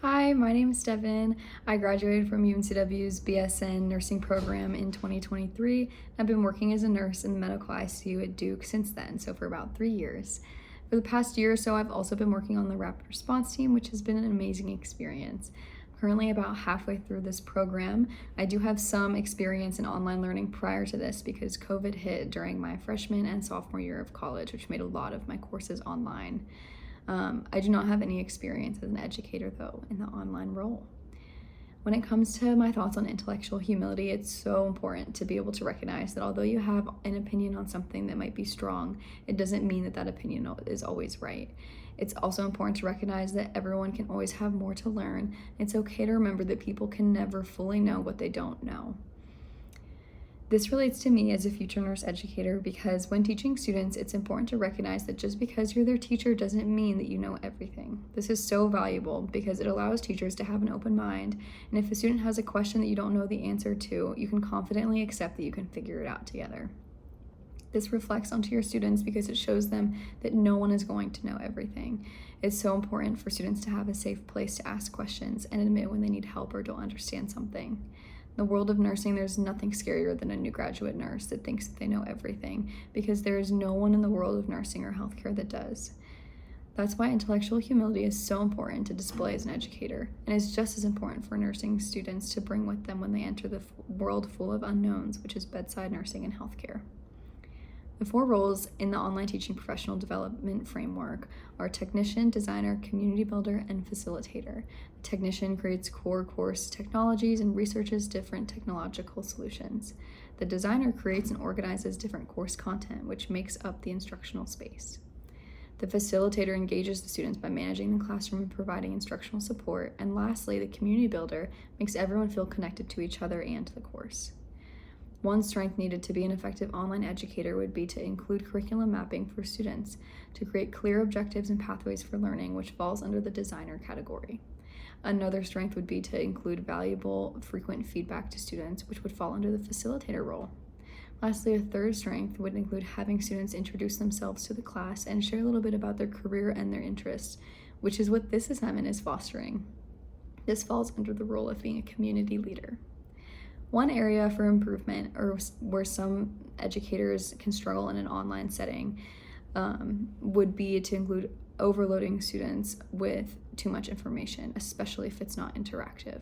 Hi, my name is Devin. I graduated from UNCW's BSN nursing program in 2023. I've been working as a nurse in the medical ICU at Duke since then, so for about 3 years. For the past year or so, I've also been working on the rapid response team, which has been an amazing experience. Currently about halfway through this program. I do have some experience in online learning prior to this because COVID hit during my freshman and sophomore year of college, which made a lot of my courses online. I do not have any experience as an educator, though, in the online role. When it comes to my thoughts on intellectual humility, it's so important to be able to recognize that although you have an opinion on something that might be strong, it doesn't mean that that opinion is always right. It's also important to recognize that everyone can always have more to learn. It's okay to remember that people can never fully know what they don't know. This relates to me as a future nurse educator because when teaching students, it's important to recognize that just because you're their teacher doesn't mean that you know everything. This is so valuable because it allows teachers to have an open mind, and if a student has a question that you don't know the answer to, you can confidently accept that you can figure it out together. This reflects onto your students because it shows them that no one is going to know everything. It's so important for students to have a safe place to ask questions and admit when they need help or don't understand something. In the world of nursing, there's nothing scarier than a new graduate nurse that thinks that they know everything because there is no one in the world of nursing or healthcare that does. That's why intellectual humility is so important to display as an educator, and is just as important for nursing students to bring with them when they enter the world full of unknowns, which is bedside nursing and healthcare. The 4 roles in the online teaching professional development framework are technician, designer, community builder, and facilitator. The technician creates core course technologies and researches different technological solutions. The designer creates and organizes different course content, which makes up the instructional space. The facilitator engages the students by managing the classroom and providing instructional support. And lastly, the community builder makes everyone feel connected to each other and to the course. One strength needed to be an effective online educator would be to include curriculum mapping for students to create clear objectives and pathways for learning, which falls under the designer category. Another strength would be to include valuable, frequent feedback to students, which would fall under the facilitator role. Lastly, a third strength would include having students introduce themselves to the class and share a little bit about their career and their interests, which is what this assignment is fostering. This falls under the role of being a community leader. One area for improvement, or where some educators can struggle in an online setting, would be to include overloading students with too much information, especially if it's not interactive.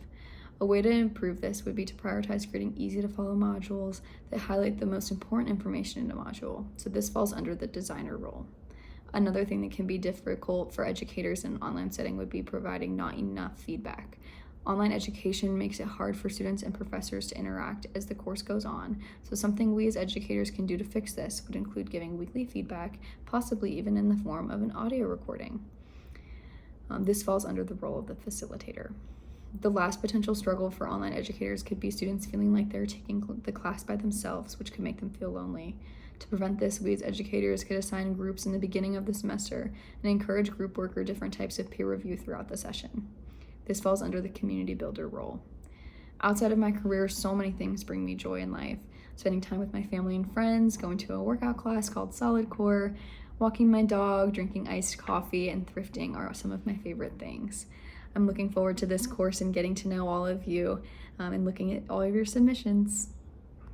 A way to improve this would be to prioritize creating easy-to-follow modules that highlight the most important information in a module, so this falls under the designer role. Another thing that can be difficult for educators in an online setting would be providing not enough feedback. Online education makes it hard for students and professors to interact as the course goes on, so something we as educators can do to fix this would include giving weekly feedback, possibly even in the form of an audio recording. This falls under the role of the facilitator. The last potential struggle for online educators could be students feeling like they're taking the class by themselves, which could make them feel lonely. To prevent this, we as educators could assign groups in the beginning of the semester and encourage group work or different types of peer review throughout the session. This falls under the community builder role. Outside of my career, so many things bring me joy in life. Spending time with my family and friends, going to a workout class called Solid Core, walking my dog, drinking iced coffee, and thrifting are some of my favorite things. I'm looking forward to this course and getting to know all of you and looking at all of your submissions.